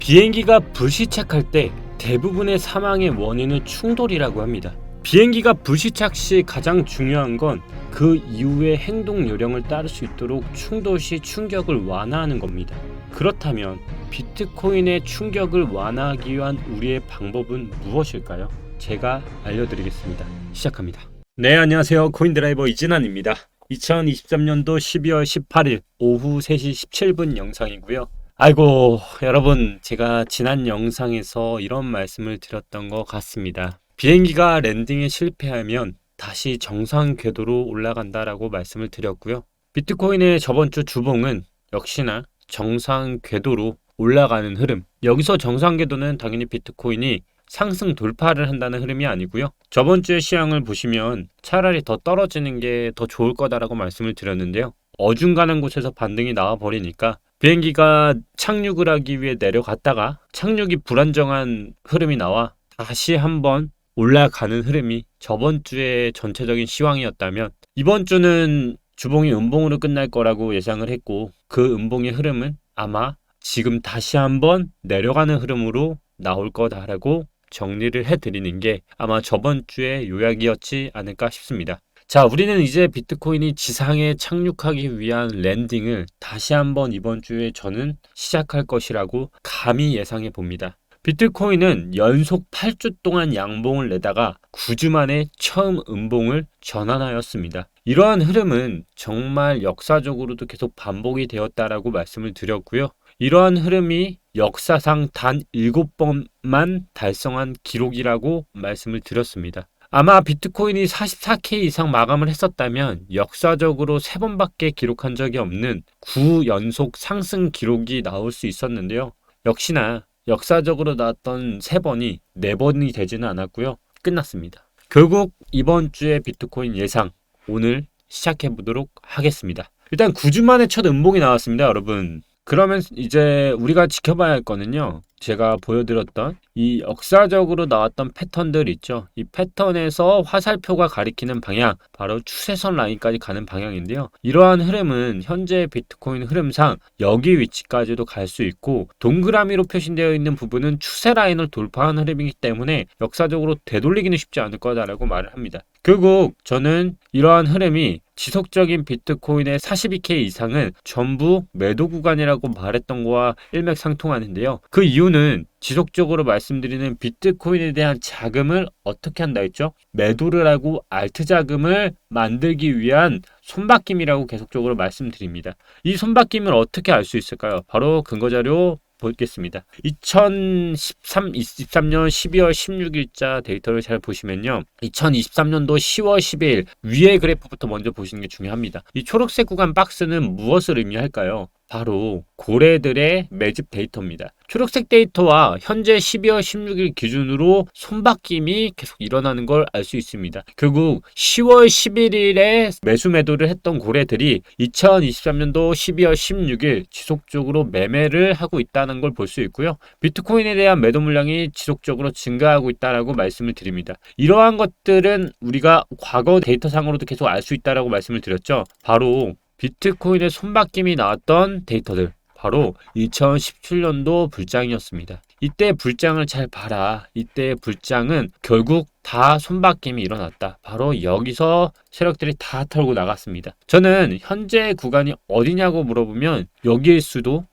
비행기가 불시착할 때 대부분의 사망의 원인은 충돌이라고 합니다. 비행기가 불시착 시 가장 중요한 건 그 이후의 행동 요령을 따를 수 있도록 충돌 시 충격을 완화하는 겁니다. 그렇다면 비트코인의 충격을 완화하기 위한 우리의 방법은 무엇일까요? 제가 알려드리겠습니다. 시작합니다. 네, 안녕하세요. 코인드라이버 이진환입니다. 2023년도 12월 18일 오후 3시 17분 영상이고요. 아이고, 여러분, 제가 지난 영상에서 이런 말씀을 드렸던 것 같습니다. 비행기가 랜딩에 실패하면 다시 정상 궤도로 올라간다라고 말씀을 드렸고요. 비트코인의 저번 주 주봉은 역시나 정상 궤도로 올라가는 흐름. 여기서 정상 궤도는 당연히 비트코인이 상승 돌파를 한다는 흐름이 아니고요. 저번 주의 시황을 보시면 차라리 더 떨어지는 게 더 좋을 거다라고 말씀을 드렸는데요. 어중간한 곳에서 반등이 나와 버리니까 비행기가 착륙을 하기 위해 내려갔다가 착륙이 불안정한 흐름이 나와 다시 한번 올라가는 흐름이 저번 주의 전체적인 시황이었다면 이번 주는 주봉이 음봉으로 끝날 거라고 예상을 했고 그 음봉의 흐름은 아마 지금 다시 한번 내려가는 흐름으로 나올 거다라고 정리를 해드리는 게 아마 저번 주의 요약이었지 않을까 싶습니다. 자, 우리는 이제 비트코인이 지상에 착륙하기 위한 랜딩을 다시 한번 이번 주에 저는 시작할 것이라고 감히 예상해 봅니다. 비트코인은 연속 8주 동안 양봉을 내다가 9주 만에 처음 음봉을 전환하였습니다. 이러한 흐름은 정말 역사적으로도 계속 반복이 되었다라고 말씀을 드렸고요. 이러한 흐름이 역사상 단 7번만 달성한 기록이라고 말씀을 드렸습니다. 아마 비트코인이 44K 이상 마감을 했었다면 역사적으로 3번밖에 기록한 적이 없는 9연속 상승 기록이 나올 수 있었는데요. 역시나 역사적으로 나왔던 3번이 4번이 되지는 않았고요. 끝났습니다. 결국 이번 주의 비트코인 예상 오늘 시작해 보도록 하겠습니다. 일단 9주 만에 첫 음봉이 나왔습니다, 여러분. 그러면 이제 우리가 지켜봐야 할 거는요. 제가 보여드렸던 이 역사적으로 나왔던 패턴들 있죠. 이 패턴에서 화살표가 가리키는 방향, 바로 추세선 라인까지 가는 방향인데요. 이러한 흐름은 현재 비트코인 흐름상 여기 위치까지도 갈 수 있고 동그라미로 표시되어 있는 부분은 추세 라인을 돌파한 흐름이기 때문에 역사적으로 되돌리기는 쉽지 않을 거다라고 말을 합니다. 결국 저는 이러한 흐름이 지속적인 비트코인의 42K 이상은 전부 매도 구간이라고 말했던 거와 일맥상통하는데요. 그 이유는 지속적으로 말씀드리는 비트코인에 대한 자금을 어떻게 한다 했죠? 매도를 하고 알트 자금을 만들기 위한 손바뀜이라고 계속적으로 말씀드립니다. 이 손바뀜을 어떻게 알 수 있을까요? 바로 근거자료 보겠습니다. 2023년 12월 16일자 데이터를 잘 보시면요. 2023년도 10월 12일 위의 그래프부터 먼저 보시는 게 중요합니다. 이 초록색 구간 박스는 무엇을 의미할까요? 바로 고래들의 매집 데이터입니다. 초록색 데이터와 현재 12월 16일 기준으로 손바뀜이 계속 일어나는 걸 알 수 있습니다. 결국 10월 11일에 매수 매도를 했던 고래들이 2023년도 12월 16일 지속적으로 매매를 하고 있다는 걸 볼 수 있고요. 비트코인에 대한 매도 물량이 지속적으로 증가하고 있다라고 말씀을 드립니다. 이러한 것들은 우리가 과거 데이터상으로도 계속 알 수 있다라고 말씀을 드렸죠. 바로 비트코인의 손바뀜이 나왔던 데이터들, 바로 2017년도 불장이었습니다. 이때 불장을 잘 봐라. 이때 불장은 결국 다 손바뀜이 일어났다. 바로 여기서 세력들이 다 털고 나갔습니다. 저는 현재 구간이 어디냐고 물어보면 여기일 수도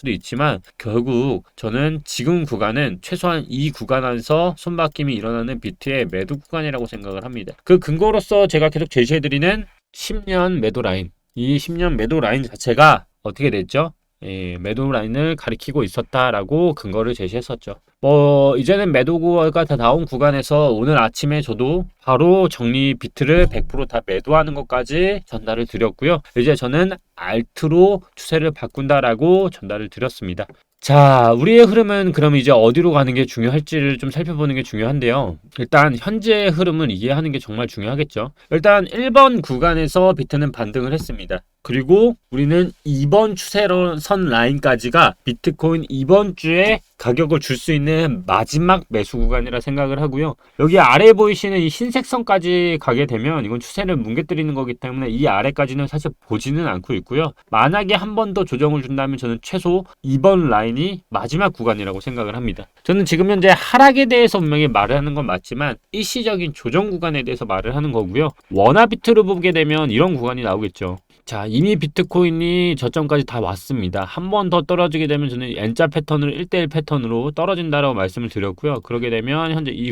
있지만 결국 저는 지금 구간은 최소한 이 구간 안에서 손바뀜이 일어나는 비트의 매도 구간이라고 생각을 합니다. 그 근거로서 제가 계속 제시해드리는 10년 매도 라인, 이 10년 매도 라인 자체가 어떻게 됐죠? 매도 라인을 가리키고 있었다라고 근거를 제시했었죠. 이제는 매도가 다 나온 구간에서 오늘 아침에 저도 바로 정리 비트를 100% 다 매도하는 것까지 전달을 드렸고요. 이제 저는 알트로 추세를 바꾼다라고 전달을 드렸습니다. 자, 우리의 흐름은 그럼 이제 어디로 가는 게 중요할지를 좀 살펴보는 게 중요한데요. 일단 현재의 흐름을 이해하는 게 정말 중요하겠죠. 일단 1번 구간에서 비트는 반등을 했습니다. 그리고 우리는 2번 추세선 라인까지가 비트코인 이번 주에 가격을 줄 수 있는 마지막 매수 구간이라 생각을 하고요. 여기 아래에 보이시는 이 흰색 회색선까지 가게 되면 이건 추세를 뭉개뜨리는 거기 때문에 이 아래까지는 사실 보지는 않고 있고요. 만약에 한 번 더 조정을 준다면 저는 최소 이번 라인이 마지막 구간이라고 생각을 합니다. 저는 지금 현재 하락에 대해서 분명히 말을 하는 건 맞지만 일시적인 조정 구간에 대해서 말을 하는 거고요. 원화 비트로 보게 되면 이런 구간이 나오겠죠. 자, 이미 비트코인이 저점까지 다 왔습니다. 한 번 더 떨어지게 되면 저는 N자 패턴으로 1대1 패턴으로 떨어진다라고 말씀을 드렸고요. 그러게 되면 현재 이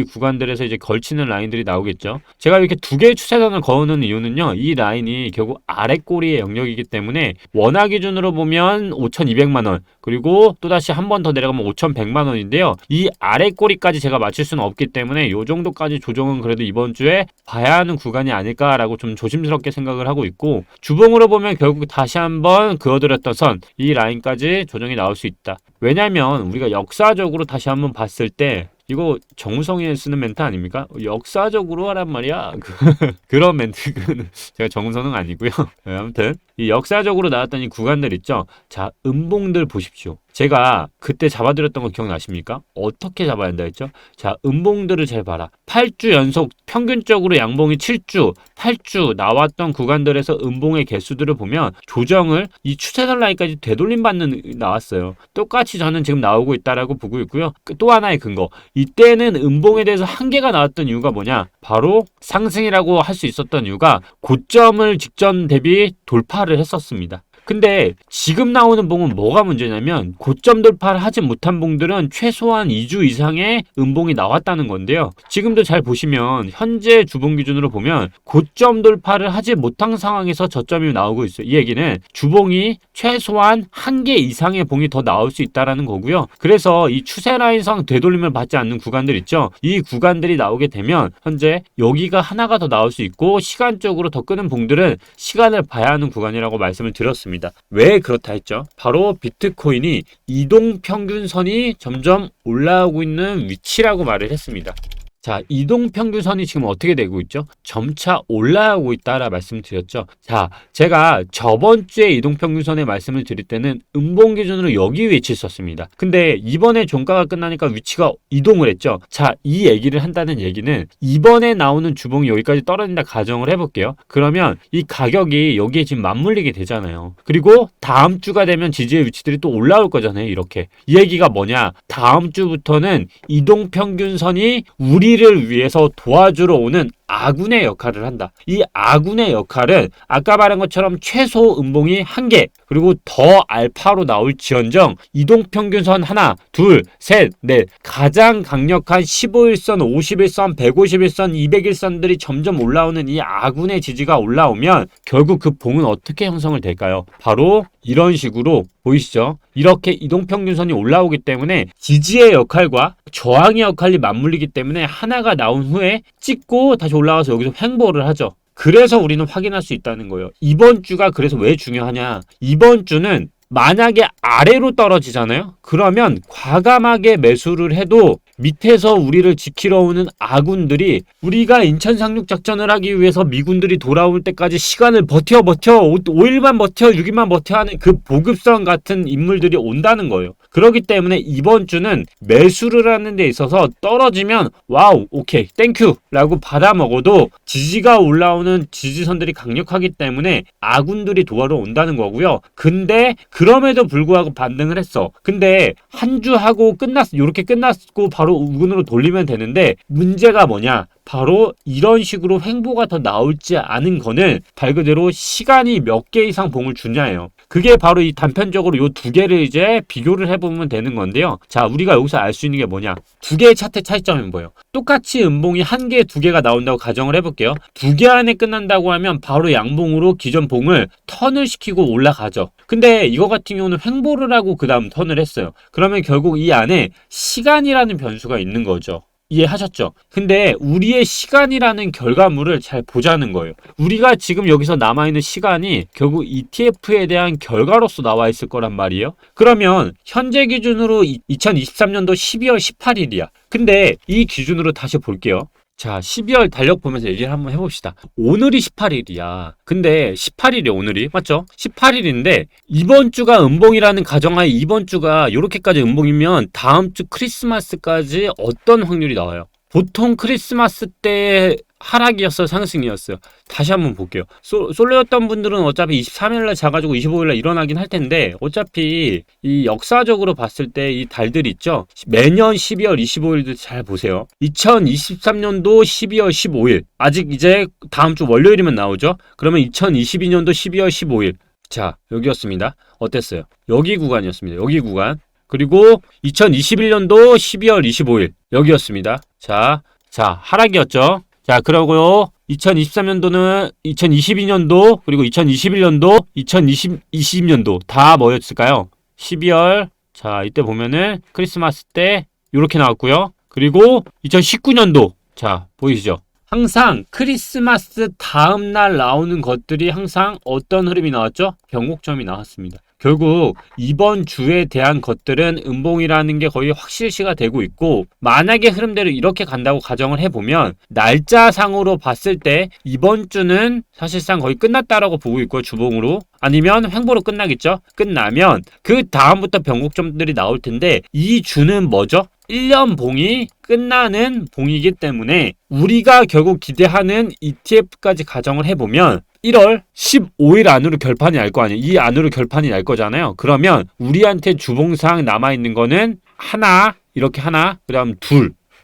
구간들에서 이제 걸치는 라인들이 나오겠죠. 제가 이렇게 두 개의 추세선을 그어놓은 이유는요. 이 라인이 결국 아래 꼬리의 영역이기 때문에 원화 기준으로 보면 5,200만 원, 그리고 또다시 한 번 더 내려가면 5,100만 원인데요. 이 아래 꼬리까지 제가 맞출 수는 없기 때문에 이 정도까지 조정은 그래도 이번 주에 봐야 하는 구간이 아닐까라고 좀 조심스럽게 생각을 하고 있고, 주봉으로 보면 결국 다시 한번 그어드렸던 선, 이 라인까지 조정이 나올 수 있다. 왜냐면 우리가 역사적으로 다시 한번 봤을 때 이거 정우성이 쓰는 멘트 아닙니까? 역사적으로 하란 말이야. 그런 멘트는 제가 정우성은 아니고요. 아무튼 이 역사적으로 나왔던 이 구간들 있죠. 자, 음봉들 보십시오. 제가 그때 잡아드렸던 거 기억나십니까? 어떻게 잡아야 한다 했죠? 자, 음봉들을 잘 봐라. 8주 연속 평균적으로 양봉이 7주, 8주 나왔던 구간들에서 음봉의 개수들을 보면 조정을 이 추세선 라인까지 되돌림받는 나왔어요. 똑같이 저는 지금 나오고 있다라고 보고 있고요. 또 하나의 근거. 이때는 음봉에 대해서 한계가 나왔던 이유가 뭐냐? 바로 상승이라고 할 수 있었던 이유가 고점을 직전 대비 돌파를 했었습니다. 근데 지금 나오는 봉은 뭐가 문제냐면 고점 돌파를 하지 못한 봉들은 최소한 2주 이상의 음봉이 나왔다는 건데요. 지금도 잘 보시면 현재 주봉 기준으로 보면 고점 돌파를 하지 못한 상황에서 저점이 나오고 있어요. 이 얘기는 주봉이 최소한 한 개 이상의 봉이 더 나올 수 있다는 거고요. 그래서 이 추세 라인상 되돌림을 받지 않는 구간들 있죠. 이 구간들이 나오게 되면 현재 여기가 하나가 더 나올 수 있고, 시간적으로 더 끄는 봉들은 시간을 봐야 하는 구간이라고 말씀을 드렸습니다. 왜 그렇다 했죠? 바로 비트코인이 이동평균선이 점점 올라오고 있는 위치라고 말을 했습니다. 자, 이동평균선이 지금 어떻게 되고 있죠? 점차 올라오고 있다라 말씀드렸죠. 자, 제가 저번 주에 이동평균선의 말씀을 드릴 때는 음봉 기준으로 여기 위치 썼습니다. 근데 이번에 종가가 끝나니까 위치가 이동을 했죠. 자, 이 얘기를 한다는 얘기는 이번에 나오는 주봉이 여기까지 떨어진다 가정을 해볼게요. 그러면 이 가격이 여기에 지금 맞물리게 되잖아요. 그리고 다음 주가 되면 지지의 위치들이 또 올라올 거잖아요. 이렇게. 이 얘기가 뭐냐? 다음 주부터는 이동평균선이 우리를 위해서 도와주러 오는 아군의 역할을 한다. 이 아군의 역할은 아까 말한 것처럼 최소 음봉이 1개, 그리고 더 알파로 나올지언정 이동평균선 하나, 둘, 셋, 넷, 가장 강력한 15일선, 51선, 151선, 200일선들이 점점 올라오는 이 아군의 지지가 올라오면 결국 그 봉은 어떻게 형성을 될까요? 바로 이런 식으로 보이시죠? 이렇게 이동평균선이 올라오기 때문에 지지의 역할과 저항의 역할이 맞물리기 때문에 하나가 나온 후에 찍고 다시 올라와서 여기서 횡보를 하죠. 그래서 우리는 확인할 수 있다는 거예요. 이번 주가 그래서 왜 중요하냐? 이번 주는 만약에 아래로 떨어지잖아요? 그러면 과감하게 매수를 해도 밑에서 우리를 지키러 오는 아군들이, 우리가 인천 상륙 작전을 하기 위해서 미군들이 돌아올 때까지 시간을 버텨 5일만 버텨 6일만 버텨 하는 그 보급선 같은 인물들이 온다는 거예요. 그렇기 때문에 이번 주는 매수를 하는 데 있어서 떨어지면 와우 오케이 땡큐 라고 받아먹어도 지지가 올라오는 지지선들이 강력하기 때문에 아군들이 도와러 온다는 거고요. 근데 그럼에도 불구하고 반등을 했어. 근데 한 주 하고 끝났어. 이렇게 끝났고 바로 우군으로 돌리면 되는데, 문제가 뭐냐? 바로 이런 식으로 횡보가 더 나올지 않은 거는 말 그대로 시간이 몇 개 이상 봉을 주냐예요. 그게 바로 이 단편적으로 이 두 개를 이제 비교를 해보면 되는 건데요. 자, 우리가 여기서 알 수 있는 게 뭐냐? 두 개의 차트 차이점은 뭐예요? 똑같이 음봉이 한 개, 두 개가 나온다고 가정을 해볼게요. 두 개 안에 끝난다고 하면 바로 양봉으로 기존 봉을 턴을 시키고 올라가죠. 근데 이거 같은 경우는 횡보를 하고 그 다음 턴을 했어요. 그러면 결국 이 안에 시간이라는 변수가 있는 거죠. 이해하셨죠? 근데 우리의 시간이라는 결과물을 잘 보자는 거예요. 우리가 지금 여기서 남아있는 시간이 결국 ETF에 대한 결과로서 나와 있을 거란 말이에요. 그러면 현재 기준으로 2023년도 12월 18일이야. 근데 이 기준으로 다시 볼게요. 자, 12월 달력 보면서 얘기를 한번 해봅시다. 오늘이 18일이야. 근데 18일이 오늘이 맞죠? 18일인데 이번 주가 음봉이라는 가정하에 이번 주가 이렇게까지 음봉이면 다음 주 크리스마스까지 어떤 확률이 나와요? 보통 크리스마스 때 하락이었어요, 상승이었어요? 다시 한번 볼게요. 솔로였던 분들은 어차피 23일날 자가지고 25일날 일어나긴 할 텐데, 어차피 이 역사적으로 봤을 때 이 달들 있죠? 매년 12월 25일도 잘 보세요. 2023년도 12월 15일. 아직 이제 다음 주 월요일이면 나오죠? 그러면 2022년도 12월 15일. 자, 여기였습니다. 어땠어요? 여기 구간이었습니다. 여기 구간. 그리고 2021년도 12월 25일. 여기였습니다. 자, 하락이었죠? 자, 그러고요. 2023년도는 2022년도, 그리고 2021년도, 2020년도 다 뭐였을까요? 12월. 자, 이때 보면은 크리스마스 때 이렇게 나왔고요. 그리고 2019년도. 자, 보이시죠? 항상 크리스마스 다음 날 나오는 것들이 항상 어떤 흐름이 나왔죠? 변곡점이 나왔습니다. 결국 이번 주에 대한 것들은 음봉이라는 게 거의 확실시가 되고 있고, 만약에 흐름대로 이렇게 간다고 가정을 해보면 날짜상으로 봤을 때 이번 주는 사실상 거의 끝났다라고 보고 있고요. 주봉으로. 아니면 횡보로 끝나겠죠. 끝나면 그 다음부터 변곡점들이 나올 텐데, 이 주는 뭐죠? 1년 봉이 끝나는 봉이기 때문에 우리가 결국 기대하는 ETF까지 가정을 해보면 1월 15일 안으로 결판이 날 거 아니에요. 이 안으로 결판이 날 거잖아요. 그러면 우리한테 주봉상 남아있는 거는 하나, 이렇게 하나, 그 다음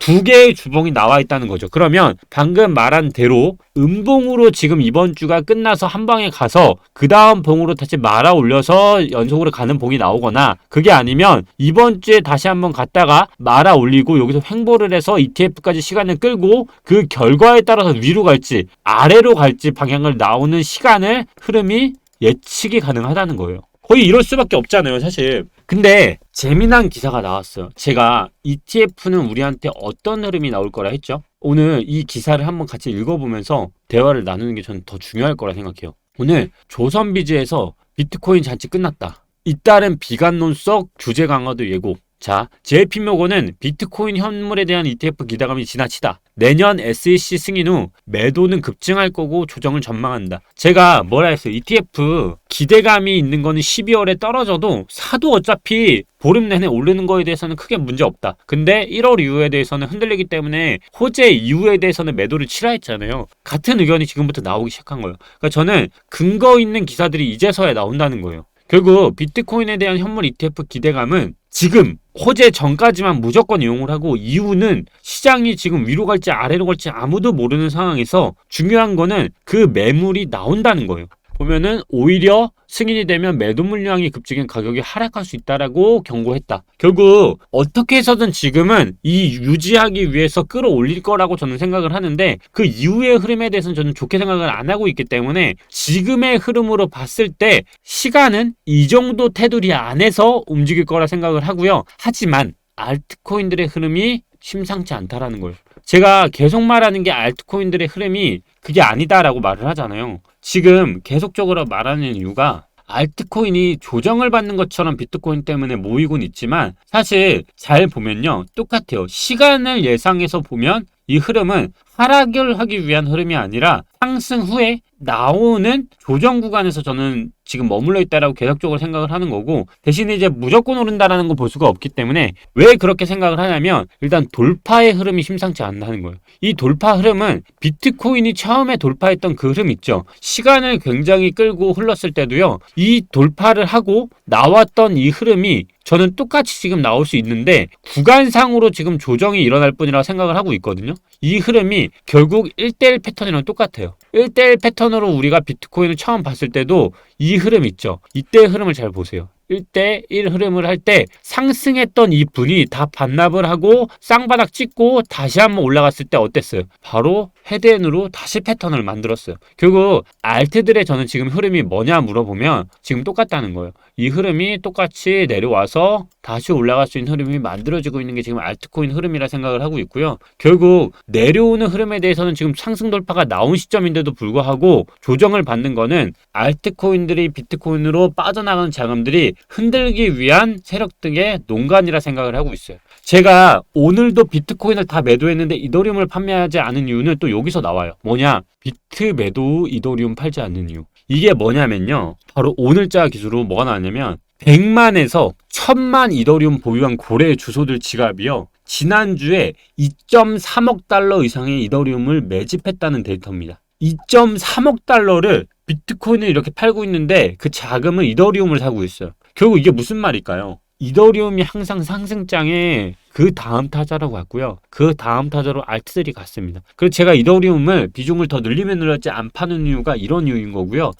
두 개의 주봉이 나와 있다는 거죠. 그러면 방금 말한 대로 음봉으로 지금 이번 주가 끝나서 한 방에 가서 그 다음 봉으로 다시 말아 올려서 연속으로 가는 봉이 나오거나, 그게 아니면 이번 주에 다시 한번 갔다가 말아 올리고 여기서 횡보를 해서 ETF까지 시간을 끌고 그 결과에 따라서 위로 갈지 아래로 갈지 방향을 나오는 시간을, 흐름이 예측이 가능하다는 거예요. 거의 이럴 수밖에 없잖아요, 사실. 근데 재미난 기사가 나왔어요. 제가 ETF는 우리한테 어떤 흐름이 나올 거라 했죠? 오늘 이 기사를 한번 같이 읽어보면서 대화를 나누는 게 저는 더 중요할 거라 생각해요. 오늘 조선비즈에서 비트코인 잔치 끝났다. 잇따른 비관론 속 규제 강화도 예고. 자, JP모건은 비트코인 현물에 대한 ETF 기대감이 지나치다. 내년 SEC 승인 후 매도는 급증할 거고 조정을 전망한다. 제가 뭐라 했어요? ETF 기대감이 있는 거는 12월에 떨어져도 사도 어차피 보름 내내 오르는 거에 대해서는 크게 문제 없다. 근데 1월 이후에 대해서는 흔들리기 때문에 호재 이후에 대해서는 매도를 치라했잖아요. 같은 의견이 지금부터 나오기 시작한 거예요. 그러니까 저는 근거 있는 기사들이 이제서야 나온다는 거예요. 결국 비트코인에 대한 현물 ETF 기대감은 지금 호재 전까지만 무조건 이용을 하고, 이후는 시장이 지금 위로 갈지 아래로 갈지 아무도 모르는 상황에서 중요한 거는 그 매물이 나온다는 거예요. 보면은 오히려 승인이 되면 매도 물량이 급증해 가격이 하락할 수 있다라고 경고했다. 결국 어떻게 해서든 지금은 이 유지하기 위해서 끌어올릴 거라고 저는 생각을 하는데, 그 이후의 흐름에 대해서는 저는 좋게 생각을 안 하고 있기 때문에 지금의 흐름으로 봤을 때 시간은 이 정도 테두리 안에서 움직일 거라 생각을 하고요. 하지만 알트코인들의 흐름이 심상치 않다라는 거예요. 제가 계속 말하는 게 알트코인들의 흐름이 그게 아니다라고 말을 하잖아요. 지금 계속적으로 말하는 이유가 알트코인이 조정을 받는 것처럼 비트코인 때문에 모이곤 있지만, 사실 잘 보면요, 똑같아요. 시간을 예상해서 보면 이 흐름은 하락을 하기 위한 흐름이 아니라 상승 후에 나오는 조정 구간에서 저는 지금 머물러 있다라고 계속적으로 생각을 하는 거고, 대신에 이제 무조건 오른다라는 걸 볼 수가 없기 때문에 왜 그렇게 생각을 하냐면, 일단 돌파의 흐름이 심상치 않다는 거예요. 이 돌파 흐름은 비트코인이 처음에 돌파했던 그 흐름 있죠. 시간을 굉장히 끌고 흘렀을 때도요, 이 돌파를 하고 나왔던 이 흐름이 저는 똑같이 지금 나올 수 있는데 구간상으로 지금 조정이 일어날 뿐이라고 생각을 하고 있거든요. 이 흐름이 결국 1대1 패턴이랑 똑같아요. 1대1 패턴으로 우리가 비트코인을 처음 봤을 때도 이 흐름 있죠. 이때의 흐름을 잘 보세요. 1대1 흐름을 할 때 상승했던 이 분이 다 반납을 하고 쌍바닥 찍고 다시 한번 올라갔을 때 어땠어요? 바로 헤드엔으로 다시 패턴을 만들었어요. 결국 알트들의 저는 지금 흐름이 뭐냐 물어보면 지금 똑같다는 거예요. 이 흐름이 똑같이 내려와서 다시 올라갈 수 있는 흐름이 만들어지고 있는 게 지금 알트코인 흐름이라 생각을 하고 있고요. 결국 내려오는 흐름에 대해서는 지금 상승 돌파가 나온 시점인데도 불구하고 조정을 받는 거는 알트코인들이 비트코인으로 빠져나가는 자금들이 흔들기 위한 세력 등의 농간이라 생각을 하고 있어요. 제가 오늘도 비트코인을 다 매도했는데 이더리움을 판매하지 않은 이유는 또 여기서 나와요. 뭐냐? 비트 매도 이더리움 팔지 않는 이유. 이게 뭐냐면요, 바로 오늘자 기술로 뭐가 나왔냐면 100만에서 1000만 이더리움 보유한 고래 주소들 지갑이요. 지난주에 2.3억 달러 이상의 이더리움을 매집했다는 데이터입니다. 2.3억 달러를 비트코인을 이렇게 팔고 있는데 그 자금은 이더리움을 사고 있어요. 결국 이게 무슨 말일까요? 이더리움이 항상 상승장에 그 다음 타자라고 했고요. 그 다음 타자로 알트들이 갔습니다. 그래서 제가 이더리움을 비중을 더 늘리면 늘렸지 안 파는 이유가 이런 이유인 거고요.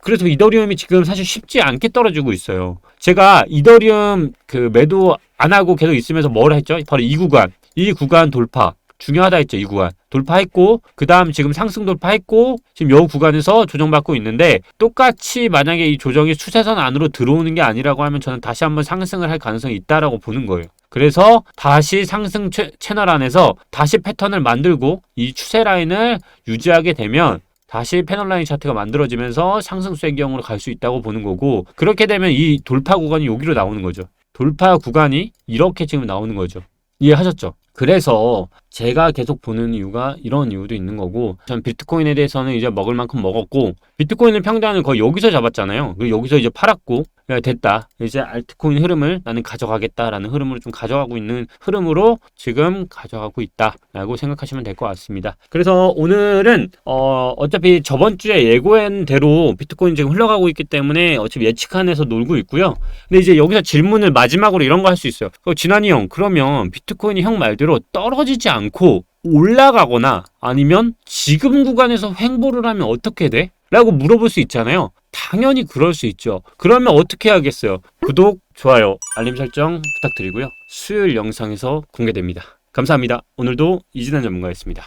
그래서 이더리움이 지금 사실 쉽지 않게 떨어지고 있어요. 제가 이더리움 그 매도 안 하고 계속 있으면서 뭘 했죠? 바로 이 구간 돌파. 중요하다 했죠. 이 구간 돌파했고 그 다음 지금 상승 돌파했고 지금 이 구간에서 조정받고 있는데 똑같이 만약에 이 조정이 추세선 안으로 들어오는 게 아니라고 하면 저는 다시 한번 상승을 할 가능성이 있다라고 보는 거예요. 그래서 다시 상승 채널 안에서 다시 패턴을 만들고 이 추세 라인을 유지하게 되면 다시 패널라인 차트가 만들어지면서 상승세의 경우로 갈 수 있다고 보는 거고, 그렇게 되면 이 돌파 구간이 여기로 나오는 거죠. 돌파 구간이 이렇게 지금 나오는 거죠. 이해하셨죠? 그래서 제가 계속 보는 이유가 이런 이유도 있는 거고, 전 비트코인에 대해서는 이제 먹을 만큼 먹었고, 비트코인을 평단을 거의 여기서 잡았잖아요. 그리고 여기서 이제 팔았고, 야, 됐다. 이제 알트코인 흐름을 나는 가져가겠다라는 흐름으로 좀 가져가고 있는 흐름으로 지금 가져가고 있다라고 생각하시면 될 것 같습니다. 그래서 오늘은 어차피 저번 주에 예고한 대로 비트코인 지금 흘러가고 있기 때문에 어차피 예측한에서 놀고 있고요. 근데 이제 여기서 질문을 마지막으로 이런 거 할 수 있어요. 진환이 형, 그러면 비트코인이 형 말대로 떨어지지 않고 올라가거나 아니면 지금 구간에서 횡보를 하면 어떻게 돼? 라고 물어볼 수 있잖아요. 당연히 그럴 수 있죠. 그러면 어떻게 하겠어요? 구독, 좋아요, 알림 설정 부탁드리고요. 수요일 영상에서 공개됩니다. 감사합니다. 오늘도 이진환 전문가였습니다.